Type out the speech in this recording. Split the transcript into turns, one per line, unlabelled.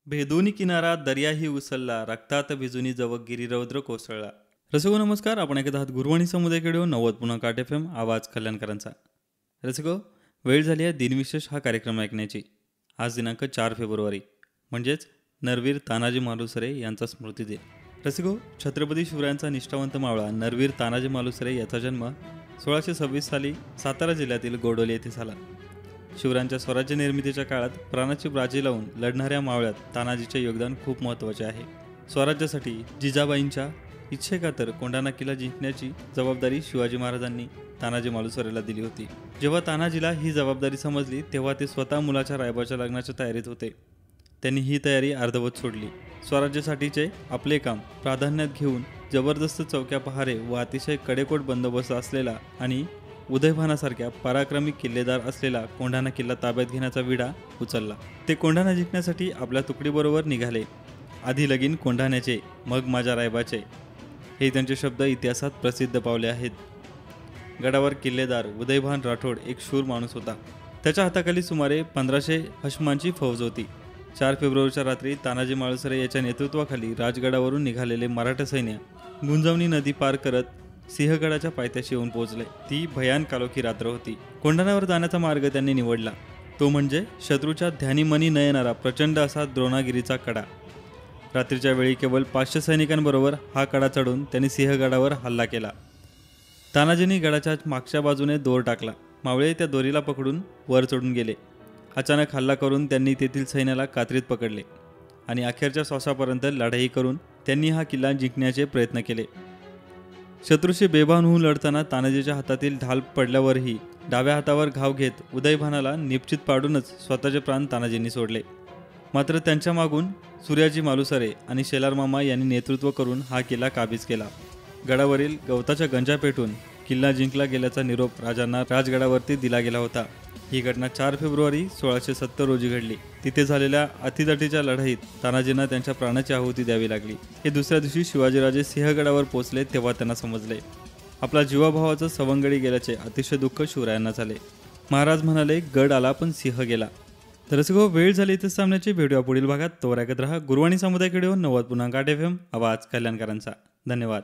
भेदोनी किनारा दर्याही उसळला, रक्तात भिजुनी जवक गिरिरौद्र कोसळला. रसिको नमस्कार, आपण ऐकत आहात गुरुवाणी समुदाय रेडिओ 90.8 FM, आवाज कल्याणकरांचा. रसिको, वेळ झाली आहे दिनविशेष हा कार्यक्रम ऐकण्याची. आज दिनांक 4 फेब्रुवारी म्हणजेच नरवीर तानाजी मालुसरे यांचा स्मृती दिन. रसिको, छत्रपती शिवरायांचा निष्ठावंत मावळा नरवीर तानाजी मालुसरे याचा जन्म 1626 साली सातारा जिल्ह्यातील गोडोली येथे झाला. शिवरायांच्या स्वराज्य निर्मितीच्या काळात प्राणाची बाजी लावून लढणाऱ्या मावळ्यात तानाजीचे योगदान खूप महत्त्वाचे आहे. स्वराज्यासाठी जिजाबाईंच्या इच्छेखातर कोंढाणा किल्ला जिंकण्याची जबाबदारी शिवाजी महाराजांनी तानाजी मालुसरेला दिली होती. जेव्हा तानाजीला ही जबाबदारी समजली तेव्हा ते स्वतः मुलाच्या रायबाच्या लग्नाच्या तयारीत होते. त्यांनी ही तयारी अर्धवट सोडली. स्वराज्यासाठीचे आपले काम प्राधान्यात घेऊन जबरदस्त चौक्या पहारे व अतिशय कडेकोट बंदोबस्त असलेला आणि उदयभानासारख्या पराक्रमी किल्लेदार असलेला कोंढाणा किल्ला ताब्यात घेण्याचा विडा उचलला. ते कोंढाणा जिंकण्यासाठी आपल्या तुकडीबरोबर निघाले. आधी लगीन कोंढाण्याचे, मग माझ्या रायबाचे, हे त्यांचे शब्द इतिहासात प्रसिद्ध पावले आहेत. गडावर किल्लेदार उदयभान राठोड एक शूर माणूस होता. त्याच्या हाताखाली सुमारे 1500 हशमांची फौज होती. 4 फेब्रुवारीच्या रात्री तानाजी मालुसरे याच्या नेतृत्वाखाली राजगडावरून निघालेले मराठा सैन्य गुंजवणी नदी पार करत सिंहगडाच्या पायथ्याशी येऊन पोहोचले. ती भयान कालोखी रात्र होती. कोंढाण्यावर जाण्याचा मार्ग त्यांनी निवडला तो म्हणजे शत्रूच्या ध्यानीमनी न येणारा प्रचंड असा द्रोणागिरीचा कडा. रात्रीच्या वेळी केवळ 500 सैनिकांबरोबर हा कडा चढून त्यांनी सिंहगडावर हल्ला केला. तानाजींनी गडाच्या मागच्या बाजूने दोर टाकला. मावळे त्या दोरीला पकडून वर चढून गेले. अचानक हल्ला करून त्यांनी तेथील सैन्याला कात्रीत पकडले आणि अखेरच्या श्वासापर्यंत लढाई करून त्यांनी हा किल्ला जिंकण्याचे प्रयत्न केले. शत्रूशी बेभान होऊन लढताना तानाजीच्या हातातील ढाल पडल्यावरही डाव्या हातावर घाव घेत उदयभानाला निश्चित पाडूनच स्वतःचे प्राण तानाजींनी सोडले. मात्र त्यांच्या मागून सूर्याजी मालुसरे आणि शेलार मामा यांनी नेतृत्व करून हा किल्ला काबीज केला. गडावरील गवताच्या गंजा पेटून किल्ला जिंकला गेल्याचा निरोप राजांना राजगडावरती दिला गेला होता. ही घटना 4 फेब्रुवारी 1670 रोजी घडली. तिथे झालेल्या अतितटीच्या लढाईत तानाजींना त्यांच्या प्राणाची आहुती द्यावी लागली. हे दुसऱ्या दिवशी शिवाजीराजे सिंहगडावर पोहोचले तेव्हा त्यांना समजले आपला जीवाभावाचा सवंगडी गेल्याचे अतिशय दुःख शिवरायांना झाले. महाराज म्हणाले, गड आला पण सिंह गेला. तर असं वेळ झाली इथे सामन्याची. भेटूया पुढील भागात. तोवर ऐकत रहा गुरुवाणी सामुदायिक रेडिओ 90.8 FM, आवाज कल्याणकरांचा. धन्यवाद.